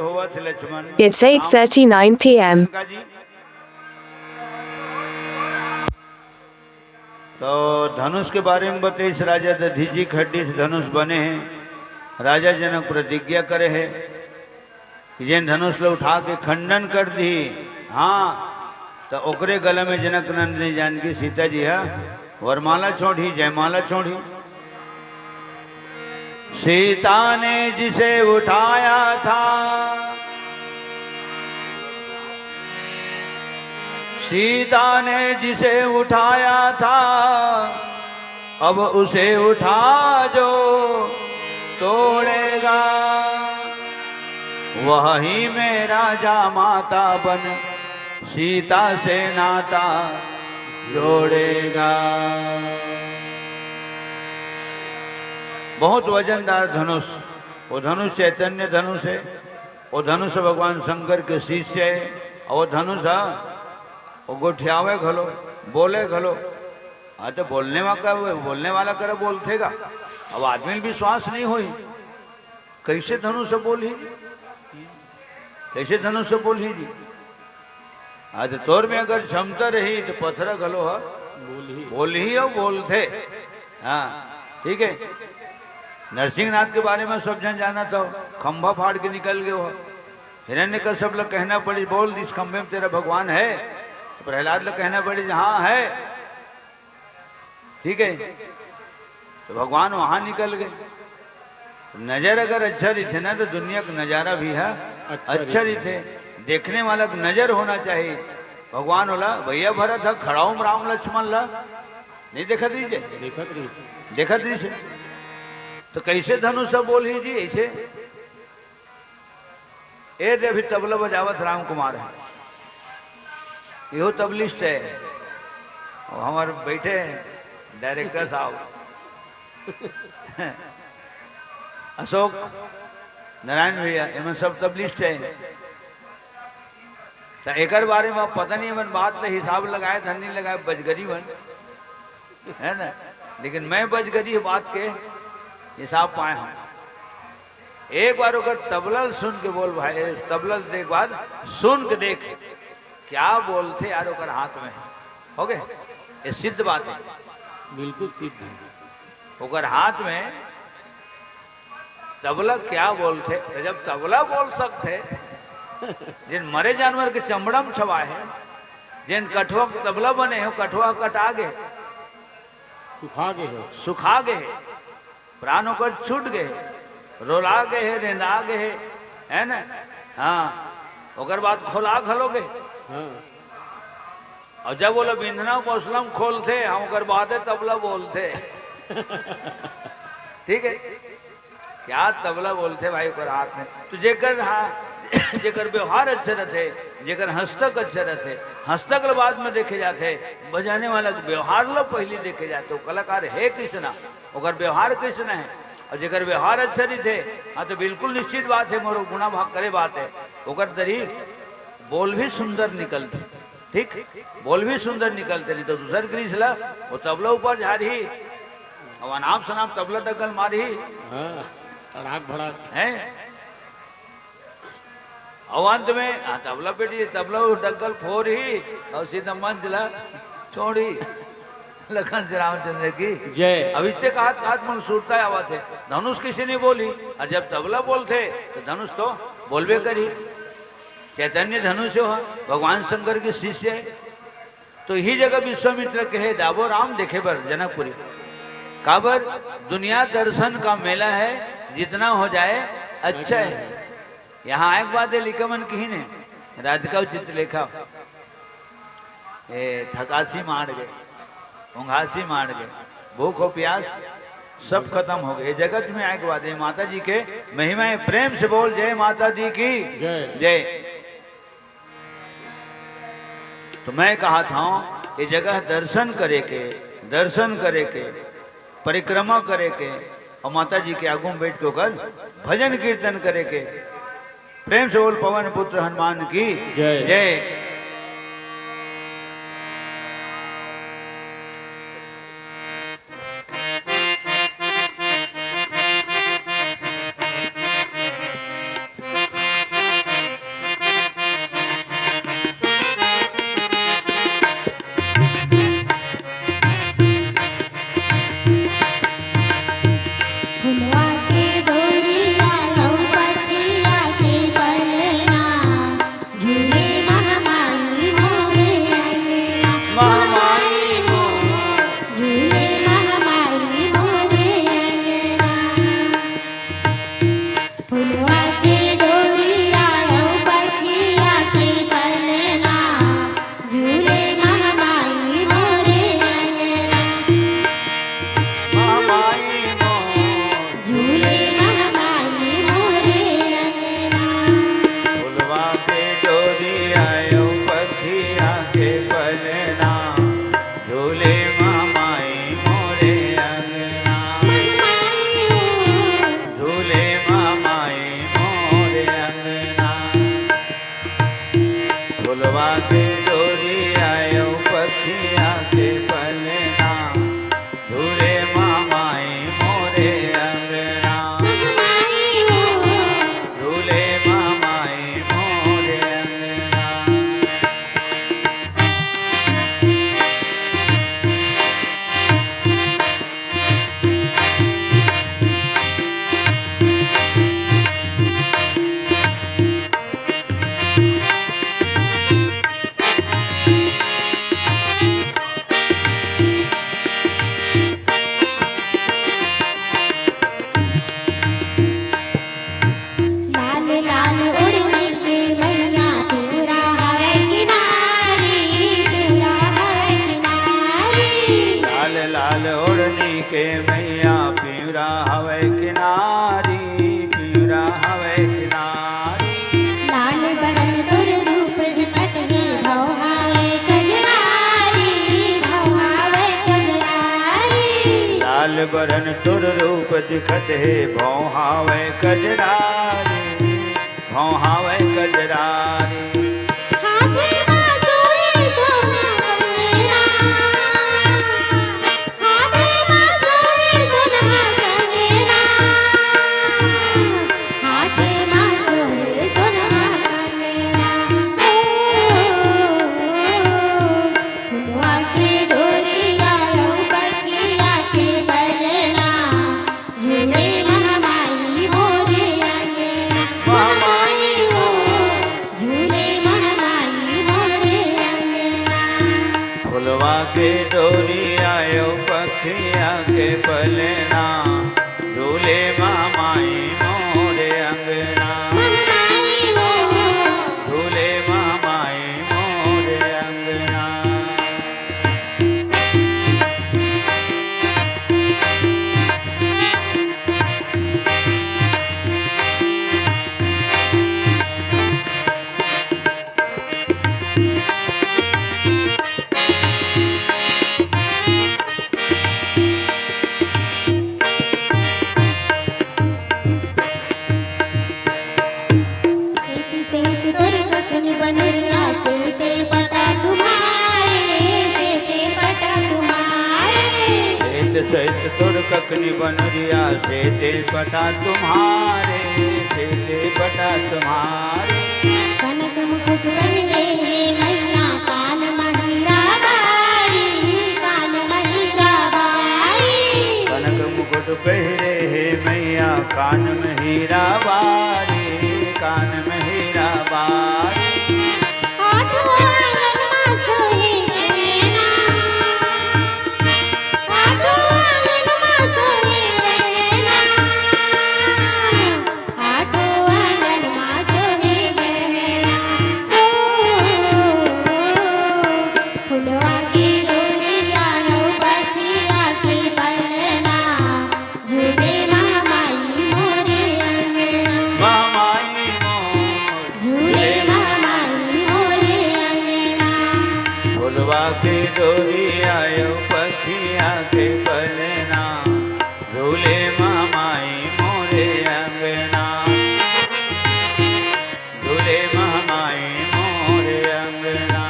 होवत Lakshman. It's 8:39 p.m. तो धनुष के बारे में बताइए। राजा दधीजी खड्डी से धनुष बने हैं। राजा जनक प्रतिज्ञा करे है कि जिन धनुष लो उठा के खंडन कर दी, हाँ तो ओकरे गले में जनक नंदिनी जानकी सीता जी है वरमाला छोड़ी, जयमाला छोड़ी। सीता ने जिसे उठाया था, सीता ने जिसे उठाया था, अब उसे उठा जो तोड़ेगा, वही में राजा माता बन सीता से नाता जोड़ेगा। बहुत वजनदार धनुष, वो धनुष चैतन्य धनुष है। वो धनुष भगवान शंकर के शिष्य है। और वो धनुष वो गोठियावे घलो, बोले घलो। हाँ तो बोलने वाला करे बोलतेगा। अब आदमी विश्वास नहीं होई, कैसे धनुष बोली, कैसे धनुष बोली जी। आज तोर में अगर क्षमता रही तो पत्थर घलो है बोल ही और बोलते। हाँ ठीक है। नरसिंहनाथ के बारे में सब जन जाना था, खंभा फाड़ के निकल गए हो। हिरण्यकश्यप लोग कहना पड़ी बोल इस खंभे में तेरा भगवान है। प्रहलाद लोग कहना पड़ी हाँ है, ठीक है। तो भगवान वहां निकल गए। नजर अगर अच्छा रही थे ना तो दुनिया का नजारा भी है अच्छा रही थे। देखने वाला का नजर होना चाहिए। भगवान बोला भैया भरत है खड़ा हूं राम लक्ष्मण ला, नहीं देखत रही देखत रही से। तो कैसे धनुष बोल ही जी ऐसे। ए रे अभी तबला बजावत राम कुमार है, यो तबलिस्ट है। और हमारे बैठे डायरेक्टर साहब अशोक नारायण भैया, इनमें सब तबलिस्ट है। तो एक बारे में पता नहीं मन बात ले हिसाब लगाए धन नहीं लगाए बजगरी बन है ना। लेकिन मैं बजगरी बात के हिसाब पाए हम। एक बार अगर तबला सुन के बोल भाई, तबला एक बार सुन के देख क्या बोलते यार ओकर हाथ में हो गए। ये सिद्ध बात है, बिल्कुल सिद्ध। ओकर हाथ में तबला क्या बोलते। तो जब तबला बोल सकते जिन मरे जानवर के चमड़ा में छवा है, जिन कठुआ तबला बने हो कठुआ कटा गए, सुखा गए, प्राण होकर छूट गए, रोला गए है, रेंदा गए है ना। हाँ ओकर बाद खोला खलोगे। हाँ। और जब बोला बिंदना कोसलम खोलते हम ओकर बाद तबला बोलते। ठीक है। क्या तबला बोलते भाई ओकर हाथ में। तो जेकर हाँ जेकर व्यवहार अच्छे रहते, जेकर हस्तक अच्छे रहते, हस्तक बाद में देखे जाते, बजाने वाला व्यवहार लो पहले देखे जाते। वो कलाकार है किसना, ओकर व्यवहार किसना है। और जेकर व्यवहार अच्छा नहीं थे हाँ तो बिल्कुल निश्चित बात है मोरो गुना भाग करे बात है। ओकर तरी बोल भी सुंदर निकलते, ठीक बोल भी सुंदर निकलते। नहीं तो दूसर ग्रीसला वो तबला ऊपर जा रही और अनाप शनाप तबला डगल मारी है। अवंत में हाँ तबला पेटी तबला डगल फोर ही और सीधा मंजला छोड़ी। लखन श्री रामचंद्र की जय। अब इससे कहा मन सूरता आवा थे। धनुष किसी ने बोली और जब तबला बोलते तो धनुष तो बोलबे करी। चैतन्य धनुष हो भगवान शंकर के शिष्य है। तो यही जगह विश्वामित्र कहे दाबो राम देखे बर जनकपुरी काबर दुनिया दर्शन का मेला है, जितना हो जाए अच्छा है। यहाँ एक बात है लिखा मन कही ने राधिका चित्र लेखा थकासी मार गए, उंघासी मार गए, भूख और प्यास सब खत्म हो गए। जगत में एक बात है माता जी के महिमा है। प्रेम से बोल जय माता दी की जय। तो मैं कहा था ये जगह दर्शन करे के परिक्रमा करे के और माता जी के आगू में बैठ के कर भजन कीर्तन करे के। प्रेम से बोल पवन पुत्र हनुमान की जय जय। लाल ओढ़नी के मैया पीरा हवे किनारी, पीरा हवे किनारी। लाल बरन तुर रूप दिखत है भौहावे कजरारी, भौहावे कजरारी। लाल बरन तुर रूप दिखत है भौहावे कजरारी, भौहावे कजरारी। हाथे मां सोए सोना कंगना, हाथे मां सोए सोना कंगना, हाथे मां सोए सोना कंगना। फुलवा के डोरिया लो पखिया के बलना, झूले महामाई मोरे अंगना। महामाई हो झूले महामाई मोरे अंगना। फुलवा के डोरी आयो पखिया के पलना, झूले महामाई मोरे अंगना। महामाई हो झूले महामाई मोरे अंगना। सेती सेती तोर ककन बनरिया, सेते पटा तुम्हारे, सेते पटा तुम्हारे। सेत सहित तुर ककनी बनरिया, सेते पटा तुम्हारे, सेते पटा तुम्हारे। कनक मुकुट पहने हे मैया, कान महिरा बारी, कान महिरा बारी। कनक मुकुट पहरे हे मैया, कान में हीरा बारी, कान में हीरा बारी। आठों आंगन मां सोहे गहना, आठों आंगन मां सोहे गहना, आठों आंगन मां सोहे गहना। फुलवा के डोरिया लो पखिया के पलना, झूले महामाई मोरे अंगना। महामाई मोर झूले महामाई मोरे अंगना। फुलवा के डोरी आयो पखिया के पलना, झूले महामाई मोरे अंगना। झूले महामाई मोरे अंगना।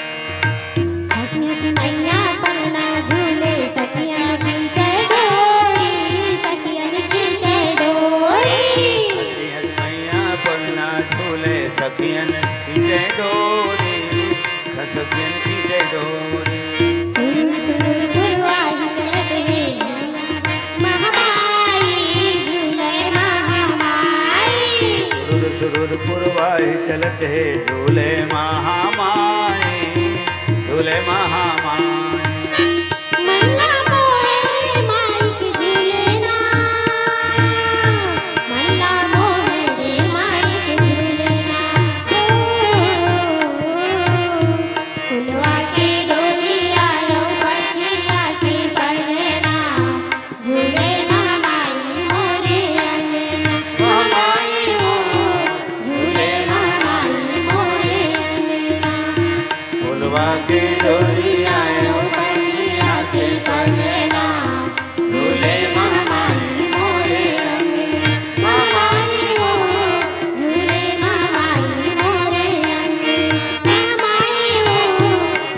हंसी हंसी मैया पलना झूले, सखियन की चढ़ोरी, सखियन की चढ़ोरी। सखियन मैया पलना झूले, सखियन खींचे डोरी, सखियन खींचे डोरी। सुरुर सुरुर पुरवाई चलत है महामाई, झूले महामाई। सुरुर सुरुर पुरवाई चलत है झूले महामाई, झूले महामाई। मन्ना मोहे माई के झूले ना, मन्ना मोहे माई के झूले ना। फुलवा के डोरिया लो पखिया के पलना, झूले महामाई मोरे अंगना। महामाई हो झूले महामाई मोरे अंगना। फुलवा के डोरी आयो पखिया के पलना, झूले महामाई मोरे अंगना। महामाई हो झूले महामाई मोरे अंगना। महामाई हो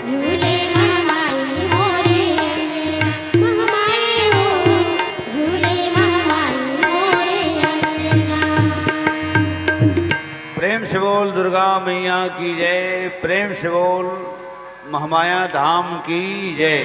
झूले महामाई मोरे अंगना। महामाई हो झूले महामाई मोरे अंगना। प्रेम से बोल दुर्गा मैया की जय, प्रेम से बोल महामाया धाम की जय।